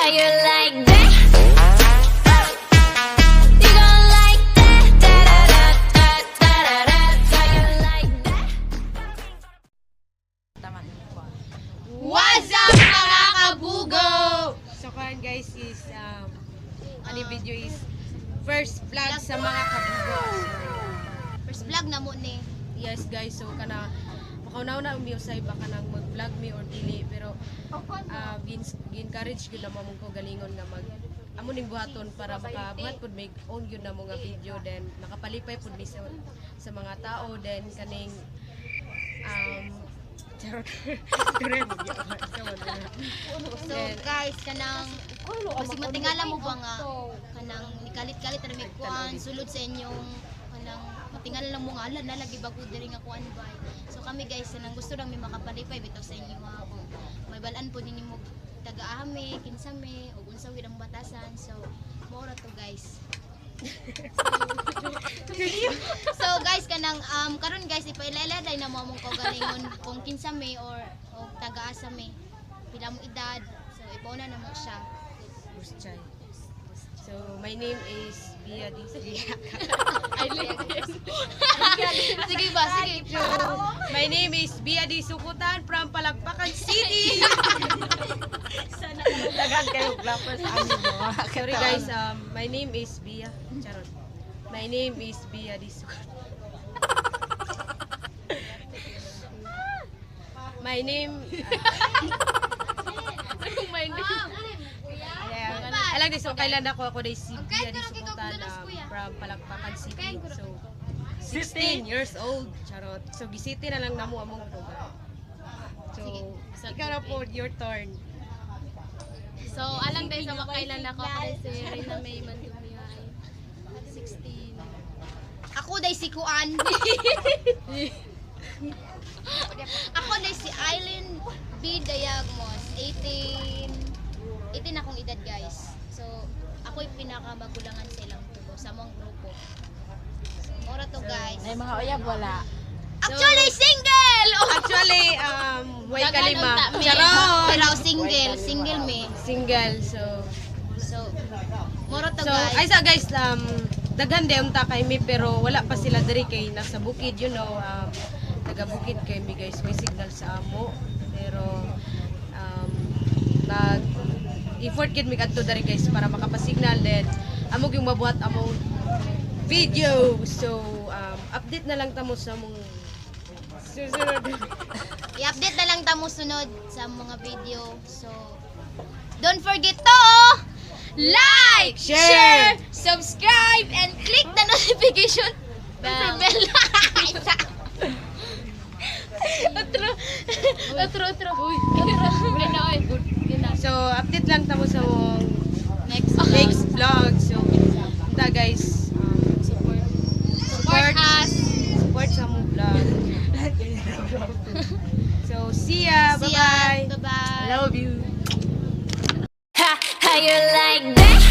How you like that? You gon' like that? Da da da da da da da. How you like that? What's up mga kabugo? So karon guys is ani video is first vlog sa mga kabugo. First vlog na mo ni. Yes guys, so kana makaunaw na umiyo sa iba kanang mag-vlog me or dili pero encourage gyud na mo ko galingon nga mag amo ning buhaton para makabuhat pud may own gyud na mo nga video then nakapalipay pud mi sa mga tao then kaning charot. So guys, kanang basig matingala mo ba nga kanang nikalit-kalit na may kuan sulod sa inyong kanang matingala lang mo nga ala na lagi bago diri nga kuan bay. So kami guys, kanang gusto lang may makapalipay bitaw sa inyo nga kung may balaan po ninyo taga-ame, kinsame o unsa wid ang batasan. So mo ra to guys. So guys kanang karon guys ipailaladay na mo among kaugalingon kung kinsame or taga-asame pila mo edad. So ipauna na mo siya. Buschay. So my name is Bia Disri. Sige ba, sige. My name is Bia Di Sukutan from Palakpakan City. Dagan kayo vloggers amin mo. Sorry guys, my name is Bia. Charot. My name is Bia Di Sukutan. My name alam din so kailan ako day si Bia Di Sukutan from Palakpakan City. So 16 years old. Charot. So gisiti na lang namo among lugar. So ikaw na po your turn. So, alang dahil sa makailan ako si Rina May Mandumiay. 16. Ako day si Kuan. Ako day si Eileen B. Diagmos. 18 akong edad guys. So, ako'y pinakamagulangan sa ilang tubo sa mong grupo. So, mora to guys. May mga uyab wala. Actually single! Actually, way kalima. Dagan Charot! Pero single me. Single. So, mora to So, guys. ay sa guys, daghan de unta kay mi pero wala pa sila diri kay nasa bukid, you know, taga bukid kay mi guys, may signal sa amo. Pero nag effort kid mi kadto diri guys para makapasignal then amo yung mabuhat among video. So, update na lang tamo sa mong susunod. I-update na lang tamo sunod sa mga video. So, don't forget to like, Share, subscribe, and click the notification bell. Otro. So, update lang tamo sa mong Next next vlog. So, ta guys, support us. support sa mong vlog. So, see ya. See ya. Bye-bye. Bye-bye. Love you. How you like that?